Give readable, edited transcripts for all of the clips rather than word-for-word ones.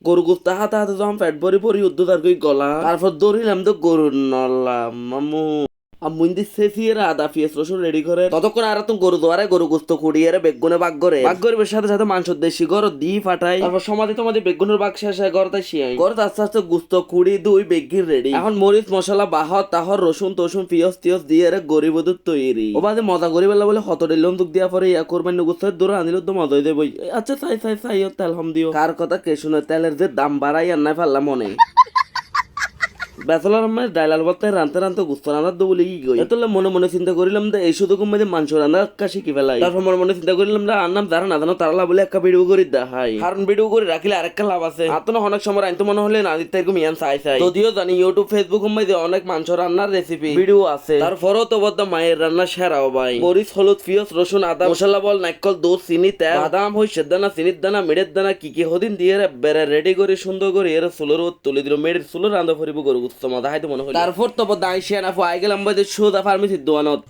গরু গুস্তা হাতে হাতে যখন পেট ভরি ভরি উদ্যোগ আর গলা তারপর দৌড়িলাম তো গরুর নলা মামু মুন্দি সেফিয়ে আদা পিয়াজ রসুন রেডি করে ততক্ষণ আর তুমি গরু দোয়ারে গরু গুস্ত খুঁড়িয়ে বেগুনে বাগ করে সাথে সাথে মাংস দেশি গর দি ফাটাই তারপর সমাধি তোমাদের বেগুনের বাগ শেষ হয় গরতে শিয়াই গরতে আস্তে আস্তে গুস্ত খুঁড়ি দুই বেগির রেডি এখন মরিচ মশলা বাহর তাহর রসুন তসুন পিয়াজ টিয়স দিয়ে গরিব তৈরি ও বাদে মজা করি বেলা বলে হত ডিলম দুঃখ দিয়া পরে ইয়া করবেন গুস্তের দূরে আনিল তো মজাই দেবই আচ্ছা চাই চাই চাই তেল হম দিও কার কথা কে শুনে তেলের যে দাম বাড়াই আর নাই পারলাম মনে ব্যাচেলর আমার ডাইলাল বত্তায় রানতে রানতে গুস্ত রান্নার দো বলে গই এতলে মনে মনে চিন্তা করিলাম যে এই শুধু কমে মাংস রান্না কা শিখি ফেলাই তারপর মনে মনে চিন্তা করিলাম না আর নাম যারা না জানো তারা বলে একটা ভিডিও করে দেখাই কারণ ভিডিও করে রাখলে আরেকটা লাভ আছে আতনো অনেক সময় আইতো মনে হলে না দিতে এরকম ইয়ান চাই চাই যদিও জানি ইউটিউব ফেসবুক মধ্যে অনেক মাংস রান্নার রেসিপি ভিডিও আছে তারপরও তো বদ্ধ মায়ের রান্না সেরাও ভাই মরিচ হলুদ পিয়াজ রসুন আদা মশলা বল নারকেল দুধ চিনি তেল বাদাম হইসের দানা চিনির দানা মেড়ের দানা কি কি হদিন দিয়ে বেড়ে রেডি করে সুন্দর করে এর চুলোর তুলে দিল মেড়ের চুলো রান্না করিব গরু গুস্ত মজা হাইতো মনে তারপর তো দাঁড়িয়ে না আই গেলাম বাদে সোজা ফার্মেসির দোয়ানত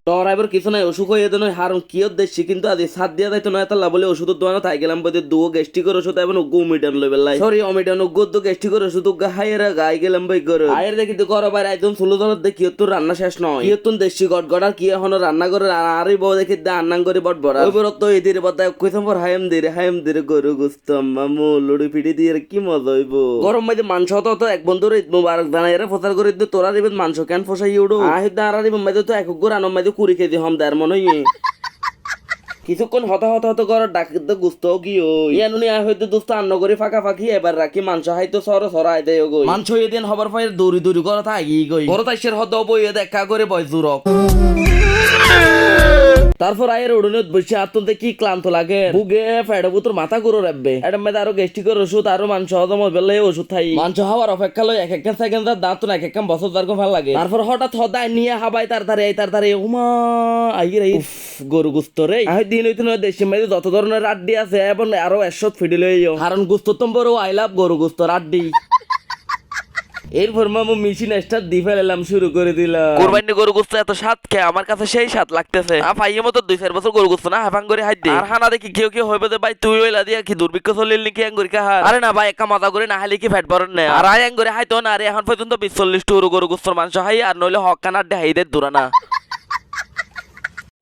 ডরাইবার কিছু নাই ওষুধ হয়ে দেন হারুন কি দেখছি কিন্তু আজ সাত দিয়া যাইতো না তাহলে বলে ওষুধ দোয়ানো তাই গেলাম বাদে দুও গ্যাস্ট্রিকের ওষুধ এবং গো মিটান লই বেলাই সরি অমিটান গো দো গ্যাস্ট্রিকের ওষুধ হাইরা গাই গেলাম ভাই করে আয়ের দেখি তো করো ভাই একদম ষোলো জনের দেখি তোর রান্না শেষ নয় কি তোর দেশি গড়গড় আর কি এখন রান্না করে আরই বউ দেখি দা আন্নাং করে বট বড়া ওই তো এদের বদায় কইতাম পর হাইম দিরে গরু গুস্তাম মামু লড়ি পিটি দিয়ে কি মজা হইব গরম মাঝে মাংস তো এক বন্ধুর ঈদ মুবারক জানাই এরা প্রচার করে দিতে তোরা দিবেন মাংস কেন ফসাই উড়ো আহিদ দাঁড়া দিবেন মাঝে তো এক গুড় আনম মাঝে 20 কেজি হম দেড় মনে কিছুক্ষণ হত হত হত করে ডাকিতে গুস্ত কি ওই ইয়ানুনি হয়তো দুস্ত আন্ন করে ফাঁকা ফাঁকি এবার রাখি মাংস হাইতো সর সরাই দেয় গই মাংস এদিন হবার পর দৌড়ি দৌড়ি করে থাকি গই বড় তাইসের হদ বইয়ে দেখা করে বয় জুরক তারপর আয়ের উড়ুনত বসে আত্মতে কি ক্লান্ত লাগে বুগে ফেড়ে বুতর মাথা গুরো রাখবে এটা মেয়েদ আরো গ্যাস্ট্রিকের ওষুধ আরো মাংস হজম বেলে ওষুধ খাই মাংস হওয়ার অপেক্ষা লই এক একটা সেকেন্ড দাঁত না এক একটা বছর যারকম ভালো লাগে তারপর হঠাৎ হদায় নিয়ে হাবাই তার উমা আইরে গরু গুস্ত রে আই দিন হইতো না দেশে মেয়েদ যত ধরনের রাড্ডি আছে এবং আরো 100 ফিডি লইও কারণ গুস্ত তোম বড় আই লাভ গরু গুস্ত রাড্ডি এরপর মামু মেশিন স্টার্ট দিয়ে ফেলাম শুরু করে দিলাম কোরবানি গরু গোস্ত এত স্বাদ খেয়ে আমার কাছে সেই স্বাদ লাগতেছে ভাইয়ের মতো 2-4 বছর গরু গোস্ত না হাফাং করে হাইট দে আর হানা দেখি কেউ হইবে যে ভাই তুই ওইলা দিয়া কি দুর্ভিক্ষ চলিল নাকি আঙ্গুরি কা আরে না ভাই একা মজা করে না হাইলে কি ফ্যাট বরন না আর আই আঙ্গুরি হাইতো না আরে এখন পর্যন্ত 40 টুরু গরু গোস্তর মাংস হাই আর নইলে হক কানার দে হাইদের দূরানা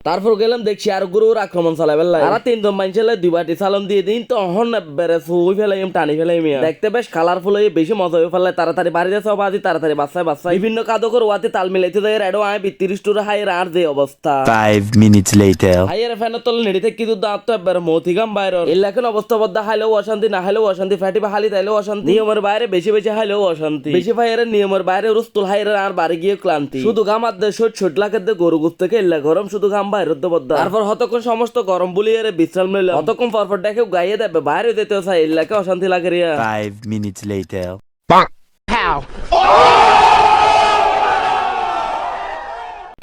তারপর গেলাম দেখছি আর গরুর আক্রমণ চালাই বেলাই আর 3 জন মাইনছেলে 2 বাটি সালাম দিয়ে দিন তো অহন বেরে সুই ফেলাই টানি ফেলাই মিয়া দেখতে বেশ কালারফুল হয়ে বেশি মজা হয়ে ফেলাই তাড়াতাড়ি বাড়ি যাচ্ছে বাজি তাড়াতাড়ি বাচ্চা বিভিন্ন কাদকর ওয়াতে তাল মিলাইতে যায় রেডো আয় 32 টুর হাইয়ের আর যে অবস্থা 5 minutes later হাইয়ের ফ্যানের তলে নেড়ি থেকে কিন্তু দাঁত তো একবার মতিগাম বাইরে এলাকার অবস্থা বদ্ধা হাইলেও অশান্তি না হাইলেও অশান্তি ফ্যাটি বা হালি তাইলেও অশান্তি নিয়মের বাইরে বেশি হাইলেও অশান্তি বেশি ভাইয়ের নিয়মের বাইরে রুস্তুল হাইয়ের আর বাড়ি গিয়ে ক্লান্তি শুধু ঘাম আর দেশ ছোট লাখের দিয়ে গরু গুস্ত থেকে এলা গরম শুধু ঘাম বাইরে বদ্ধা তারপর হতক্ষণ সমস্ত গরম বুলিয়ে বিশ্রাম নিলাম হতক্ষণ পরপর দেখে গাইয়ে দেবে বাইরে যেতে চাই এলাকা অশান্তি লাগে রিয়া 5 minutes later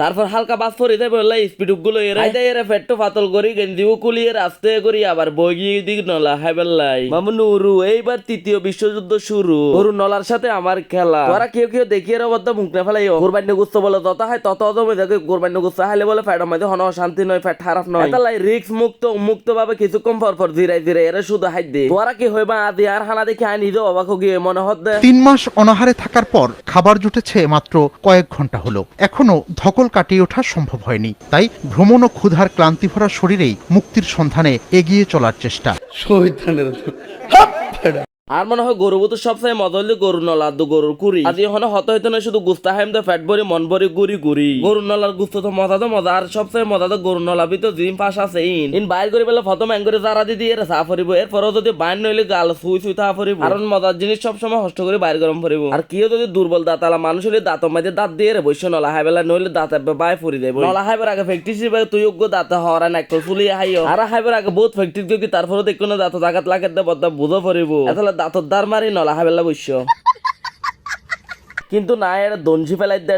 তারপর হালকা বাস ফরি দেবে বললাই স্পিড গুলো এরা ফেট্টো ফাতল করি গেঞ্জিও কুলিয়ে রাস্তে করি আবার বগিয়ে দিক নলা হাই বেল্লাই মামু নুরু এইবার 3য় বিশ্বযুদ্ধ শুরু গরু নলার সাথে আমার খেলা ওরা কেউ দেখিয়ে বদ্ধ মুখ না ফেলাই কোরবানি গুস্ত বলে তত হয় তত জমে দেখে কোরবানি গুস্ত হাইলে বলে ফ্যাটের মধ্যে হন শান্তি নয় ফ্যাট খারাপ নয় তাই রিক্স মুক্ত ভাবে কিছুক্ষণ পর জিরাই এরা শুধু হাইট দে তোরা কি হইবা আদি আর হানা দেখে আই নিজে অবাক গিয়ে মনে হচ্ছে 3 মাস অনাহারে থাকার পর খাবার জুটেছে মাত্র কয়েক ঘন্টা হলো এখনো ধকল কাটিয়ে ওঠা সম্ভব হয়নি তাই ভ্রমণ ও ক্ষুধার ক্লান্তি ভরা শরীরেই মুক্তির সন্ধানে এগিয়ে চলার চেষ্টা আর মনে হয় গরু বুতো সবসময় মজা হলে গরু নলা গরুর কুড়ি আজ এখানে হত হইতো না শুধু গুস্তা হাইম তো ফ্যাট ভরি মন ভরি গুড়ি গরুর নলার গুস্ত তো মজা আর সবসময় মজা তো গরুর নলা ভিতর জিম পাশ আছে ইন বাইর করে পেলে ফটো ম্যাং করে যারা দিদি এর চা ফরিব এরপরও যদি বাইর নইলে গাল সুই তা ফরিব কারণ মজার জিনিস সবসময় হষ্ট করে বাইর গরম ফরিব আর কেউ যদি দুর্বল দাঁতালা মানুষ হলে দাঁত মাঝে দাঁত দিয়ে বৈশ্য নলা হাই বেলা নইলে দাঁত বাই ফরি দেব নলা হাইবার আগে ফ্যাক্টরি তুই যোগ্য দাঁত হওয়ার না একটা চুলি হাইও আর হাইবার আগে বহুত ফ্যাক্টরি যদি তারপরে দেখো না দাঁত জাগাত লাগাত দেব বুঝো ফরিব এতলা দাঁতর দার মারি নলা হাবেলা বৈশ্য কিন্তু না এর দঞ্জি ফেলাই দে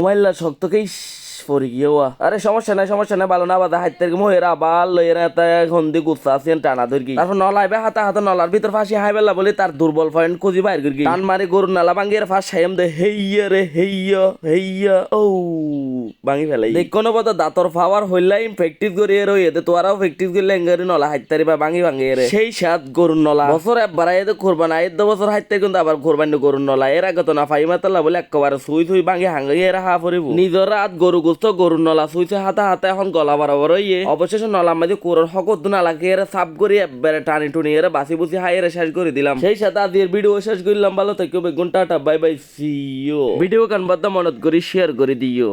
মোবাইল শক্তকেই পরি গিয়েওয়া আরে সমস্যা নাই ভালো না বাদা হাইতে মহেরা বাল লইরা তা হন্দি গুচ্ছা আছেন টানা ধরগি তারপর নলাইবে হাতা হাতা নলার ভিতর ফাঁসি হাইবেলা বলে তার দুর্বল পয়েন্ট খুঁজি বাইর করি টান মারি গরুর নালা ভাঙ্গিয়ে ফাঁস সাইম দে হেইয়া রে হেইয়া ও ভাঙি ফেলাই দেখ কোনো পথে দাঁতর পাওয়ার হইলাই প্র্যাকটিস করি এর হইতে তোরাও প্র্যাকটিস করলে এঙ্গারি নলা হাইতারি বা ভাঙি এর সেই সাত গরুর নলা বছর একবার এতে করবান আয়ের বছর হাইতে কিন্তু আবার করবান গরুর নলা এর আগে তো না ফাই মাতাল্লা বলে একেবারে সুই ভাঙি হাঙ্গাই এরা হা পড়িব নিজের রাত গরু গুস্ত গরুর নলা সুইছে হাতা হাতে এখন গলা বরাবর ইয়ে অবশেষে নলা মাঝে কোরর হকত নালাকে এরা সাফ করি একবারে টানি টুনি এরা বাসি বুসি হাই এরা শেষ করে দিলাম সেই সাথে আজকের ভিডিও শেষ করলাম ভালো থেকে বেগুন টাটা বাই বাই সিও ভিডিও কান বাদ্দা মনত করি শেয়ার করে দিও